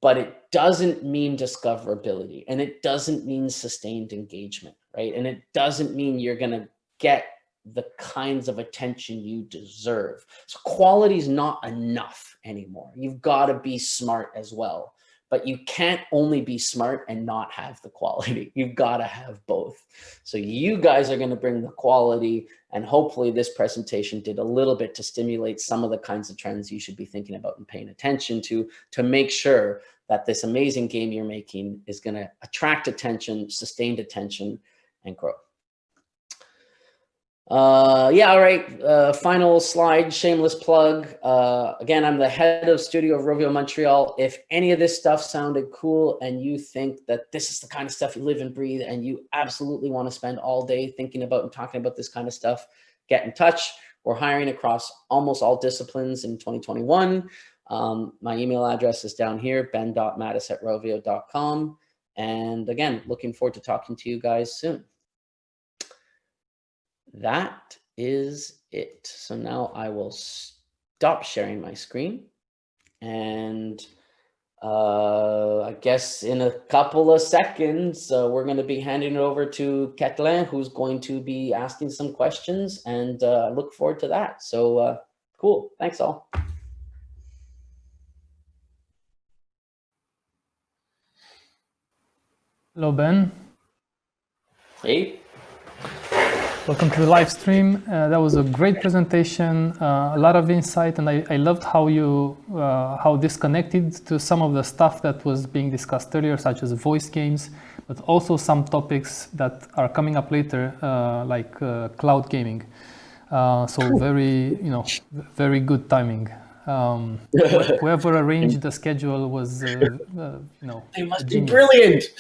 A: But it doesn't mean discoverability, and it doesn't mean sustained engagement, right? And it doesn't mean you're going to get the kinds of attention you deserve. So quality is not enough anymore. You've got to be smart as well. But you can't only be smart and not have the quality. You've got to have both. So you guys are going to bring the quality, and hopefully this presentation did a little bit to stimulate some of the kinds of trends you should be thinking about and paying attention to make sure that this amazing game you're making is going to attract attention, sustained attention, and grow. Yeah, all right. Final slide, shameless plug. Again, I'm the head of studio of Rovio Montreal. If any of this stuff sounded cool and you think that this is the kind of stuff you live and breathe and you absolutely want to spend all day thinking about and talking about this kind of stuff, get in touch. We're hiring across almost all disciplines in 2021. My email address is down here, ben.mattis@rovio.com. And again, looking forward to talking to you guys soon. That is it. So now I will stop sharing my screen, and I guess in a couple of seconds, we're going to be handing it over to Catelin, who's going to be asking some questions, and I look forward to that. So cool. Thanks all.
B: Hello, Ben.
A: Hey.
B: Welcome to the live stream. That was a great presentation, a lot of insight, and I loved how this connected to some of the stuff that was being discussed earlier, such as voice games, but also some topics that are coming up later, like cloud gaming. So very good timing. Whoever arranged the schedule was,
A: They must be brilliant.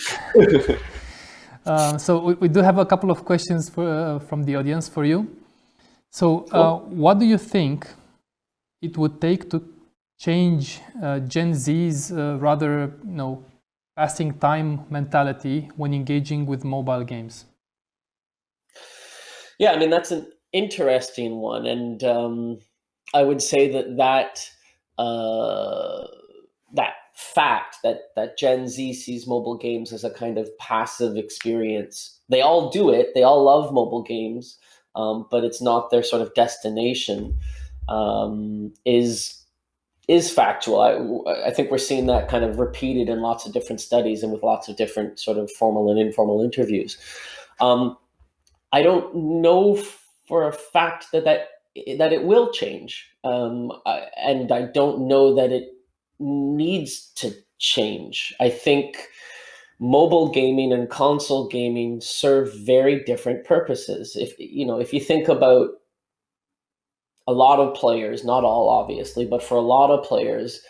B: So we do have a couple of questions from the audience for you. So
A: Cool.
B: what do you think it would take to change Gen Z's rather passing time mentality when engaging with mobile games?
A: Yeah, I mean, that's an interesting one. And I would say that fact that Gen Z sees mobile games as a kind of passive experience. They all do it. They all love mobile games, but it's not their sort of destination. Is factual. I think we're seeing that kind of repeated in lots of different studies and with lots of different sort of formal and informal interviews. I don't know for a fact that it will change, and I don't know that it needs to change. I think mobile gaming and console gaming serve very different purposes. If you think about a lot of players, not all obviously, but for a lot of players,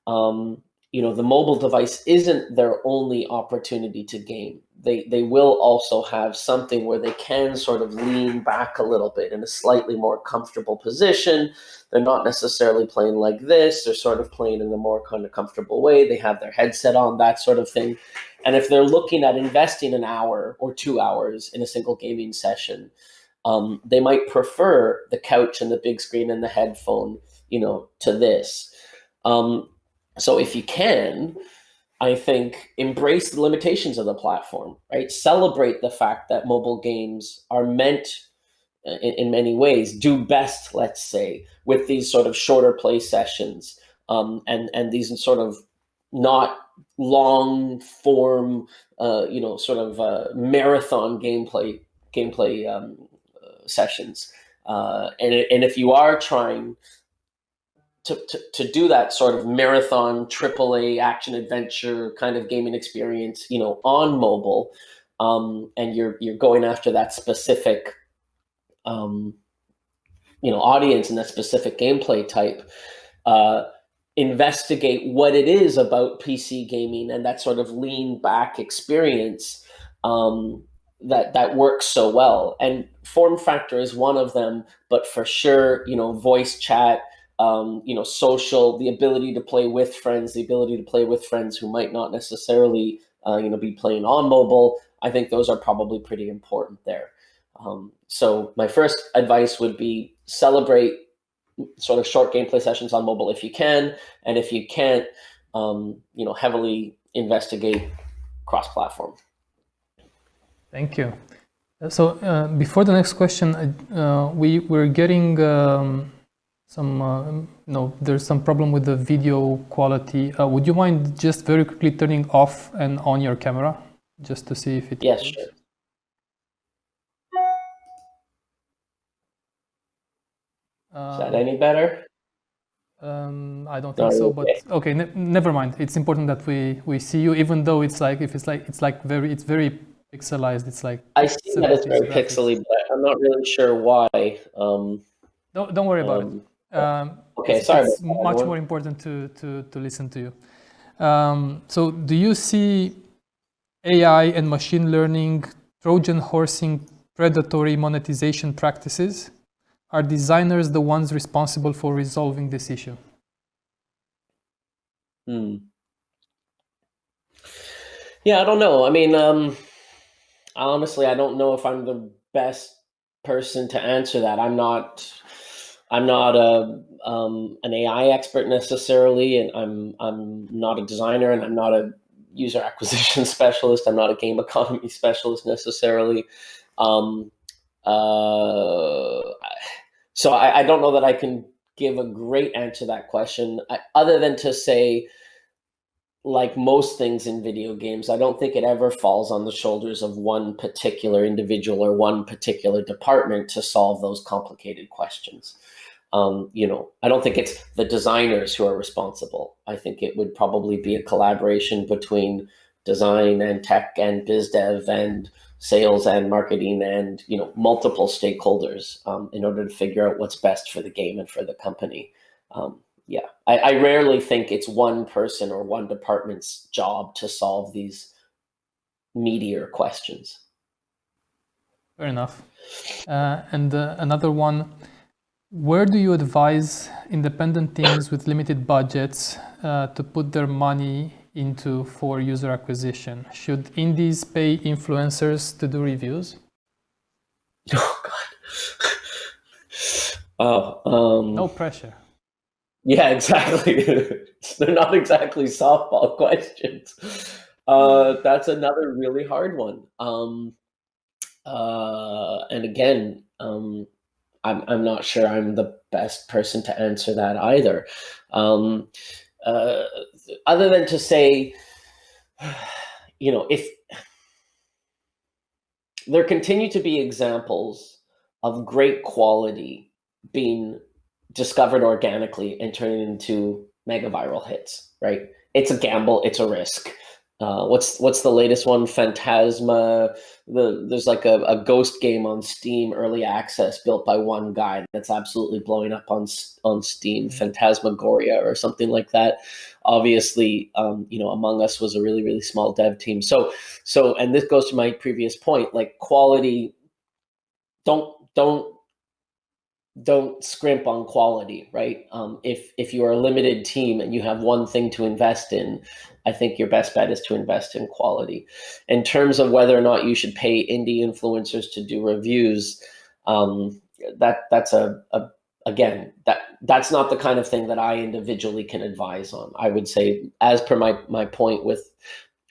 A: the mobile device isn't their only opportunity to game. They will also have something where they can sort of lean back a little bit in a slightly more comfortable position. They're not necessarily playing like this. They're sort of playing in a more kind of comfortable way. They have their headset on, that sort of thing. And if they're looking at investing an hour or 2 hours in a single gaming session, they might prefer the couch and the big screen and the headphone, to this. So if you can, I think embrace the limitations of the platform, right? Celebrate the fact that mobile games are meant in many ways, do best, let's say, with these sort of shorter play sessions, and these sort of not long form, marathon gameplay sessions. And if you are trying to do that sort of marathon AAA action adventure kind of gaming experience, on mobile, and you're going after that specific, audience and that specific gameplay type, investigate what it is about PC gaming and that sort of lean back experience that works so well. And form factor is one of them, but for sure, voice chat, social, the ability to play with friends, who might not necessarily, be playing on mobile. I think those are probably pretty important there. So my first advice would be celebrate sort of short gameplay sessions on mobile if you can, and if you can't, heavily investigate cross-platform.
B: Thank you. So before the next question, we're getting there's some problem with the video quality. Would you mind just very quickly turning off and on your camera just to see if it
A: Yes,
B: works?
A: sure. Is that any better?
B: I don't think so, but okay, never mind. It's important that we see you, even though it's very pixelized. It's like
A: I see that it's very pixely, but I'm not really sure why.
B: Don't worry about it.
A: Okay, sorry
B: It's
A: about that,
B: much
A: everyone.
B: more important to listen to you. So do you see AI and machine learning Trojan horsing predatory monetization practices? Are designers the ones responsible for resolving this issue?
A: Yeah, I don't know. I mean, honestly, I don't know if I'm the best person to answer that. I'm not an AI expert necessarily, and I'm not a designer, and I'm not a user acquisition specialist. I'm not a game economy specialist necessarily. Um, uh, so I don't know that I can give a great answer to that question, other than to say, like most things in video games, I don't think it ever falls on the shoulders of one particular individual or one particular department to solve those complicated questions. I don't think it's the designers who are responsible. I think it would probably be a collaboration between design and tech and biz dev and sales and marketing and multiple stakeholders in order to figure out what's best for the game and for the company. Yeah, I rarely think it's one person or one department's job to solve these meatier questions.
B: Fair enough. And another one, where do you advise independent teams with limited budgets to put their money into for user acquisition? Should indies pay influencers to do reviews?
A: Oh God. Oh,
B: No pressure.
A: yeah, exactly. They're not exactly softball questions. That's another really hard one. And again, I'm not sure I'm the best person to answer that either. Um, uh, Other than to say, if there continue to be examples of great quality being discovered organically and turning into mega viral hits, right? It's a gamble, it's a risk. What's the latest one? Phantasma. There's like a ghost game on Steam, early access, built by one guy that's absolutely blowing up on Steam. Phantasmagoria or something like that. Obviously, Among Us was a really really small dev team. So, and this goes to my previous point, like quality. Don't scrimp on quality, right? If you are a limited team and you have one thing to invest in, I think your best bet is to invest in quality. In terms of whether or not you should pay indie influencers to do reviews, that's again, that's not the kind of thing that I individually can advise on. I would say, as per my point with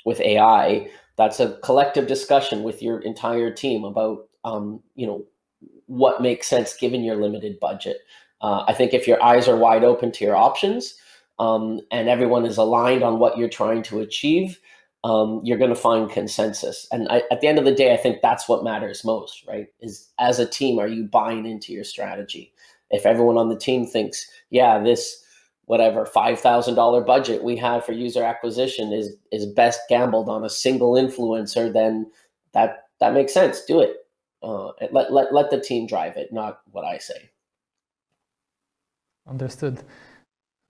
A: AI, that's a collective discussion with your entire team about what makes sense given your limited budget. I think if your eyes are wide open to your options, and everyone is aligned on what you're trying to achieve, you're going to find consensus. And at the end of the day, I think that's what matters most, right? Is, as a team, are you buying into your strategy? If everyone on the team thinks, yeah, this whatever $5,000 budget we have for user acquisition is best gambled on a single influencer, then that makes sense. Do it. Let the team drive it, not what I say.
B: Understood.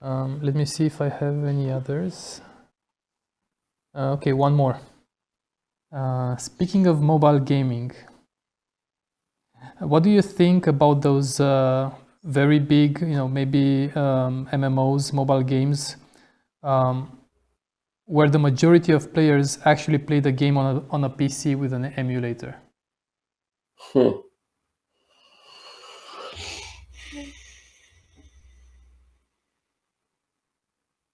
B: Let me see if I have any others. Okay, one more. Speaking of mobile gaming, what do you think about those very big, maybe MMOs, mobile games, where the majority of players actually play the game on a PC with an emulator?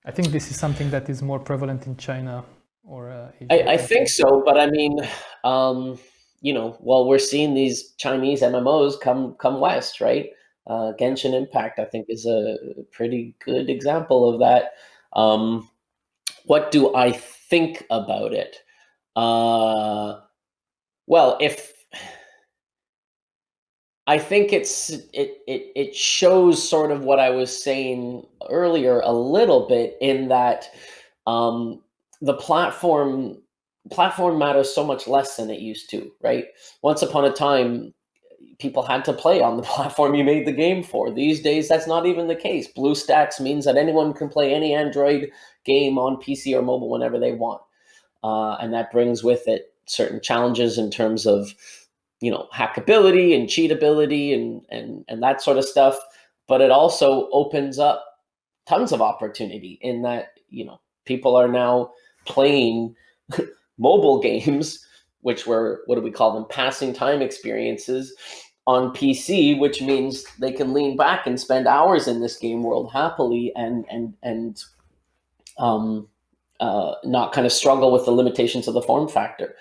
B: I think this is something that is more prevalent in China or Asia.
A: I think so, but I mean, well, we're seeing these Chinese MMOs come west, right? Genshin Impact, I think, is a pretty good example of that. What do I think about it? Well, if I think it shows sort of what I was saying earlier a little bit, in that the platform matters so much less than it used to, right? Once upon a time, people had to play on the platform you made the game for. These days, that's not even the case. BlueStacks means that anyone can play any Android game on PC or mobile whenever they want. And that brings with it certain challenges in terms of, hackability and cheatability and that sort of stuff. But it also opens up tons of opportunity in that, people are now playing mobile games, which were, what do we call them, passing time experiences on PC, which means they can lean back and spend hours in this game world happily and not kind of struggle with the limitations of the form factor.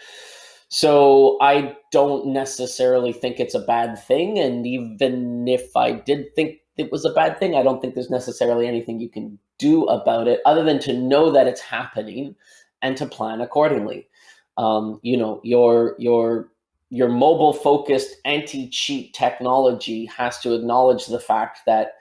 A: So I don't necessarily think it's a bad thing. And even if I did think it was a bad thing, I don't think there's necessarily anything you can do about it other than to know that it's happening and to plan accordingly. Your mobile-focused anti-cheat technology has to acknowledge the fact that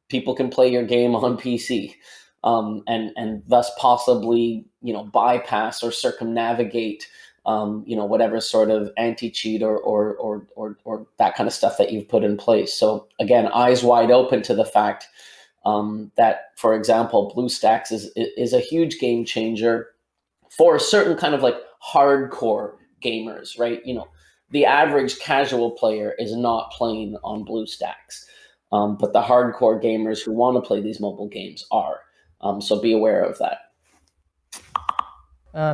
A: people can play your game on PC, and thus possibly bypass or circumnavigate whatever sort of anti-cheat or that kind of stuff that you've put in place. So again, eyes wide open to the fact that, for example, BlueStacks is a huge game changer for a certain kind of like hardcore gamers, right? The average casual player is not playing on BlueStacks, but the hardcore gamers who want to play these mobile games are. So be aware of that.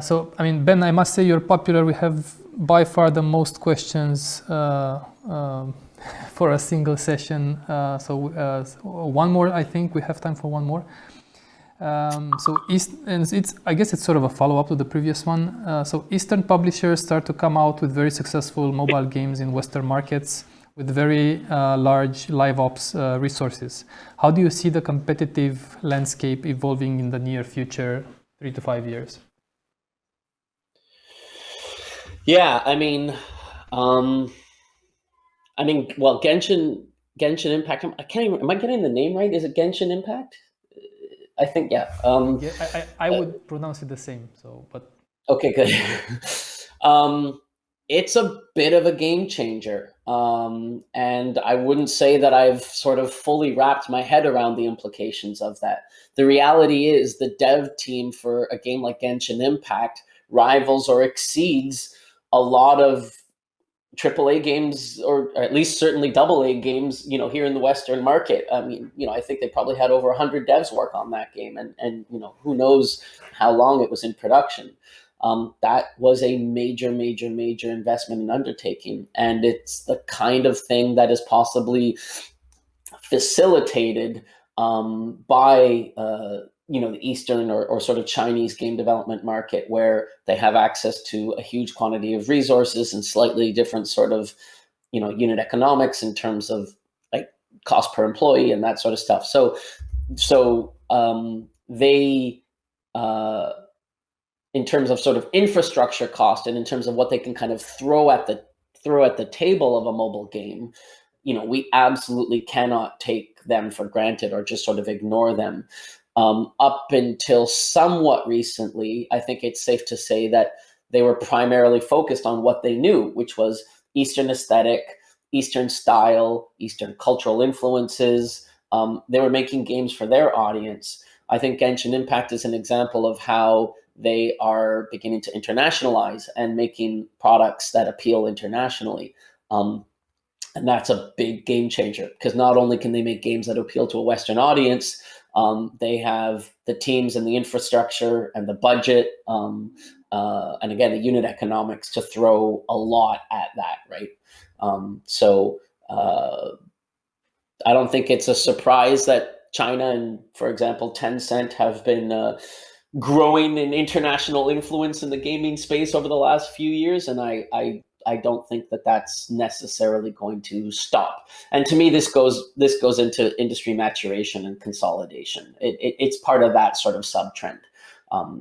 B: So, I mean, Ben, I must say you're popular. We have by far the most questions for a single session. So one more, I think we have time for one more. I guess it's sort of a follow-up to the previous one. So Eastern publishers start to come out with very successful mobile games in Western markets with very large live ops resources. How do you see the competitive landscape evolving in the near future, 3 to 5 years?
A: Yeah, well, Genshin Impact. I can't even. Am I getting the name right? Is it Genshin Impact? I think, yeah.
B: I would pronounce it the same. But
A: okay, good. It's a bit of a game changer, and I wouldn't say that I've sort of fully wrapped my head around the implications of that. The reality is the dev team for a game like Genshin Impact rivals or exceeds a lot of AAA games, or at least certainly AA games, here in the Western market. I think they probably had over 100 devs work on that game, and who knows how long it was in production. That was a major investment and undertaking, and it's the kind of thing that is possibly facilitated by the Eastern or sort of Chinese game development market, where they have access to a huge quantity of resources and slightly different sort of unit economics in terms of like cost per employee and that sort of stuff. So they in terms of sort of infrastructure cost and in terms of what they can kind of throw at the table of a mobile game, we absolutely cannot take them for granted or just sort of ignore them. Up until somewhat recently, I think it's safe to say that they were primarily focused on what they knew, which was Eastern aesthetic, Eastern style, Eastern cultural influences. They were making games for their audience. I think Genshin Impact is an example of how they are beginning to internationalize and making products that appeal internationally. And that's a big game changer, because not only can they make games that appeal to a Western audience, they have the teams and the infrastructure and the budget, and again, the unit economics to throw a lot at that, right? So I don't think it's a surprise that China and, for example, Tencent have been growing in international influence in the gaming space over the last few years, and I don't think that that's necessarily going to stop. And to me, this goes into industry maturation and consolidation. It's part of that sort of sub-trend.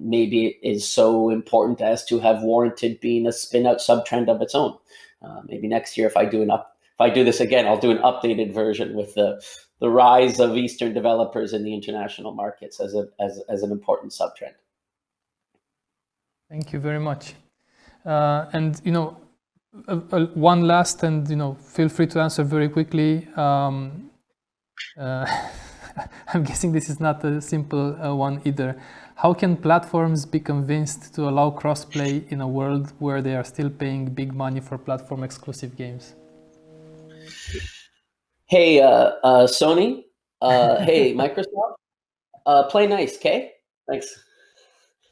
A: Maybe it is so important as to have warranted being a spin-out sub-trend of its own. Maybe next year, if I do this again, I'll do an updated version with the rise of Eastern developers in the international markets as an important sub-trend.
B: Thank you very much. And One last, and feel free to answer very quickly. I'm guessing this is not a simple one either. How can platforms be convinced to allow crossplay in a world where they are still paying big money for platform exclusive games?
A: Hey, Sony. Hey, Microsoft. Play nice, okay? Thanks.